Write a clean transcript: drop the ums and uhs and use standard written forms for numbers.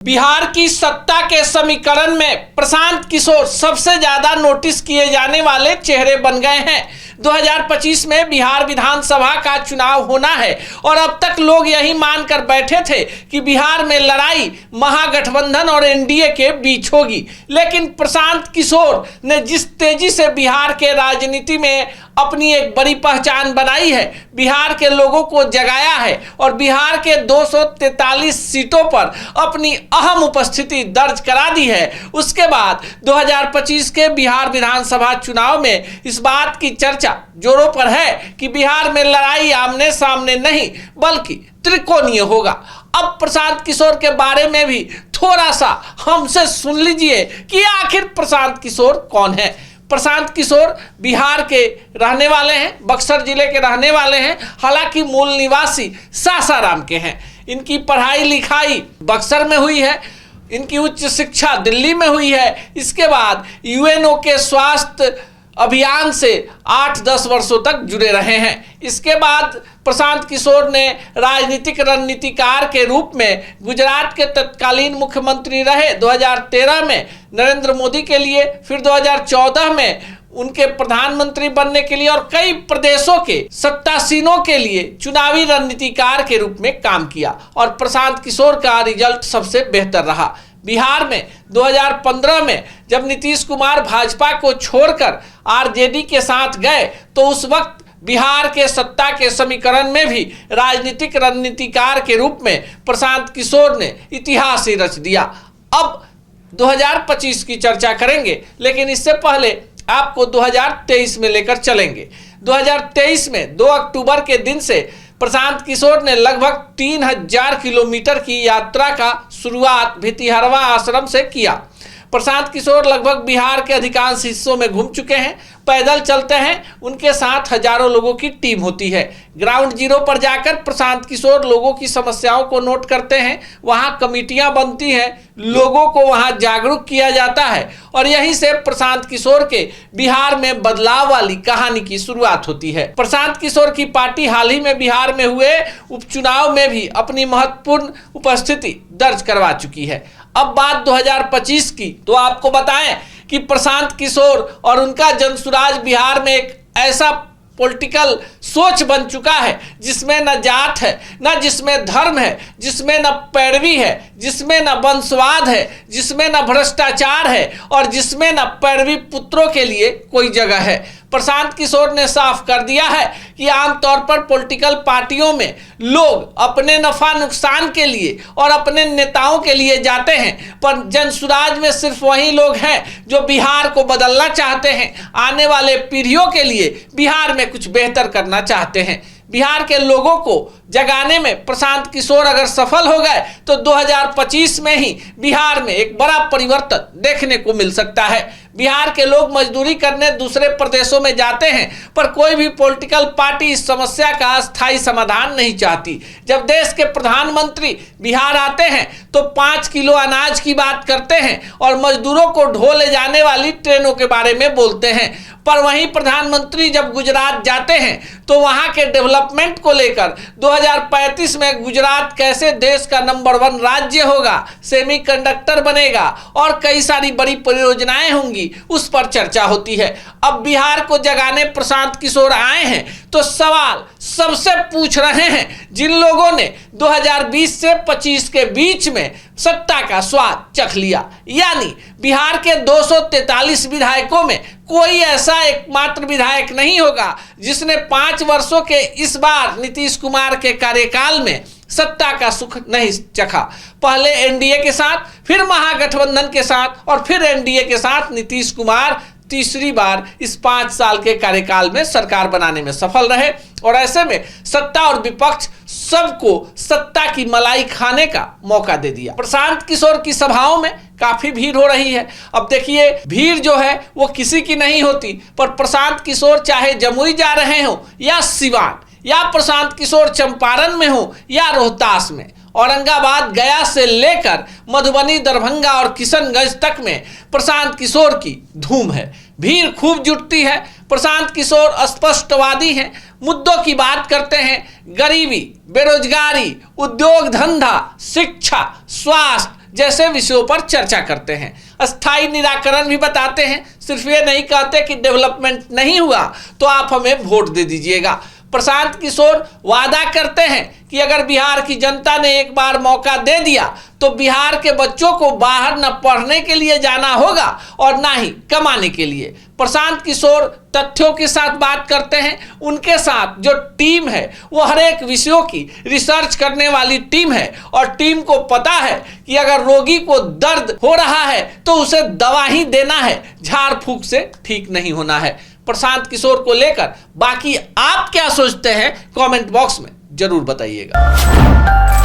बिहार की सत्ता के समीकरण में प्रशांत किशोर सबसे ज्यादा नोटिस किए जाने वाले चेहरे बन गए हैं। 2025 में बिहार विधानसभा का चुनाव होना है और अब तक लोग यही मानकर बैठे थे कि बिहार में लड़ाई महागठबंधन और एनडीए के बीच होगी, लेकिन प्रशांत किशोर ने जिस तेजी से बिहार के राजनीति में अपनी एक बड़ी पहचान बनाई है, बिहार के लोगों को जगाया है और बिहार के 243 सीटों पर अपनी अहम उपस्थिति दर्ज करा दी है। उसके बाद 2025 के बिहार विधानसभा चुनाव में इस बात की चर्चा जोरों पर है कि बिहार में लड़ाई आमने सामने नहीं बल्कि त्रिकोणीय होगा। अब प्रशांत किशोर के बारे में भी थोड़ा सा हमसे सुन लीजिए कि आखिर प्रशांत किशोर कौन है। प्रशांत किशोर बिहार के रहने वाले हैं, बक्सर जिले के रहने वाले हैं, हालांकि मूल निवासी सासाराम के हैं। इनकी पढ़ाई लिखाई बक्सर में हुई है, इनकी उच्च शिक्षा दिल्ली में हुई है। इसके बाद यूएनओ के स्वास्थ्य अभियान से 8-10 वर्षों तक जुड़े रहे हैं। इसके बाद प्रशांत किशोर ने राजनीतिक रणनीतिकार के रूप में गुजरात के तत्कालीन मुख्यमंत्री रहे। 2013 में नरेंद्र मोदी के लिए, फिर 2014 में उनके प्रधानमंत्री बनने के लिए और कई प्रदेशों के सत्तासीनों के लिए चुनावी रणनीतिकार के रूप में काम किया और प्रशांत किशोर का रिजल्ट सबसे बेहतर रहा। बिहार में 2015 में जब नीतीश कुमार भाजपा को छोड़कर आरजेडी के साथ गए तो उस वक्त बिहार के सत्ता के समीकरण में भी राजनीतिक रणनीतिकार के रूप में प्रशांत किशोर ने इतिहास ही रच दिया। अब 2025 की चर्चा करेंगे, लेकिन इससे पहले आपको 2023 में लेकर चलेंगे। 2023 में 2 अक्टूबर के दिन से प्रशांत किशोर ने लगभग 3000 किलोमीटर की यात्रा का शुरुआत भितिहरवा आश्रम से किया। प्रशांत किशोर लगभग बिहार के अधिकांश हिस्सों में घूम चुके हैं, पैदल चलते हैं, उनके साथ हजारों लोगों की टीम होती है। ग्राउंड जीरो पर जाकर प्रशांत किशोर लोगों की समस्याओं को नोट करते हैं, वहां कमेटियां बनती हैं, लोगों को वहां जागरूक किया जाता है और यहीं से प्रशांत किशोर के बिहार में बदलाव वाली कहानी की शुरुआत होती है। प्रशांत किशोर की पार्टी हाल ही में बिहार में हुए उपचुनाव में भी अपनी महत्वपूर्ण उपस्थिति दर्ज करवा चुकी है। अब बात 2025 की, तो आपको बताएं कि प्रशांत किशोर और उनका जनसुराज बिहार में एक ऐसा पॉलिटिकल सोच बन चुका है जिसमें न जात है, न जिसमें धर्म है, जिसमें न पैरवी है, जिसमें न वंशवाद है, जिसमें न भ्रष्टाचार है और जिसमें न पैरवी पुत्रों के लिए कोई जगह है। प्रशांत किशोर ने साफ कर दिया है कि आमतौर पर पॉलिटिकल पार्टियों में लोग अपने नफा नुकसान के लिए और अपने नेताओं के लिए जाते हैं, पर जनसुराज में सिर्फ वही लोग हैं जो बिहार को बदलना चाहते हैं, आने वाले पीढ़ियों के लिए बिहार में कुछ बेहतर करना चाहते हैं। बिहार के लोगों को जगाने में प्रशांत किशोर अगर सफल हो गए तो 2025 में ही बिहार में एक बड़ा परिवर्तन देखने को मिल सकता है। बिहार के लोग मजदूरी करने दूसरे प्रदेशों में जाते हैं, पर कोई भी पॉलिटिकल पार्टी इस समस्या का अस्थायी समाधान नहीं चाहती। जब देश के प्रधानमंत्री बिहार आते हैं तो 5 किलो अनाज की बात करते हैं और मजदूरों को ढो ले जाने वाली ट्रेनों के बारे में बोलते हैं, पर वहीं प्रधानमंत्री जब गुजरात जाते हैं तो वहां के डेवलपमेंट को लेकर 2035 में गुजरात कैसे देश का नंबर 1 राज्य होगा, सेमीकंडक्टर बनेगा और कई सारी बड़ी परियोजनाएं होंगी, उस पर चर्चा होती है। अब बिहार को जगाने प्रशांत किशोर आए हैं तो सवाल सबसे पूछ रहे हैं जिन लोगों ने 2020 से 25 के बीच में सत्ता का स्वाद चख लिया, यानी बिहार के 243 विधायकों में कोई ऐसा एकमात्र विधायक नहीं होगा जिसने 5 वर्षों के इस बार नीतीश कुमार के कार्यकाल में सत्ता का सुख नहीं चखा। पहले एनडीए के साथ, फिर महागठबंधन के साथ और फिर एनडीए के साथ नीतीश कुमार तीसरी बार इस 5 साल के कार्यकाल में सरकार बनाने में सफल रहे और ऐसे में सत्ता और विपक्ष सबको सत्ता की मलाई खाने का मौका दे दिया। प्रशांत किशोर की सभाओं में काफी भीड़ हो रही है। अब देखिए, भीड़ जो है वो किसी की नहीं होती, पर प्रशांत किशोर चाहे जमुई जा रहे हो या सिवान, या प्रशांत किशोर चंपारण में हो या रोहतास में, औरंगाबाद गया से लेकर मधुबनी, दरभंगा और किशनगंज तक में प्रशांत किशोर की धूम है। भीड़ खूब जुटती है। प्रशांत किशोर स्पष्टवादी हैं, मुद्दों की बात करते हैं, गरीबी, बेरोजगारी, उद्योग धंधा, शिक्षा, स्वास्थ्य, जैसे विषयों पर चर्चा करते हैं। अस्थायी निराकरण भी बताते हैं। सिर्फ ये नहीं कहते कि डेवलपमेंट नहीं हुआ तो आप हमें वोट दे दीजिएगा। प्रशांत किशोर वादा करते हैं कि अगर बिहार की जनता ने एक बार मौका दे दिया तो बिहार के बच्चों को बाहर न पढ़ने के लिए जाना होगा और ना ही कमाने के लिए। प्रशांत किशोर तथ्यों के साथ बात करते हैं। उनके साथ जो टीम है वो हर एक विषयों की रिसर्च करने वाली टीम है और टीम को पता है कि अगर रोगी को दर्द हो रहा है तो उसे दवा ही देना है, झाड़ फूंक से ठीक नहीं होना है। प्रशांत किशोर को लेकर बाकी आप क्या सोचते हैं कमेंट बॉक्स में जरूर बताइएगा।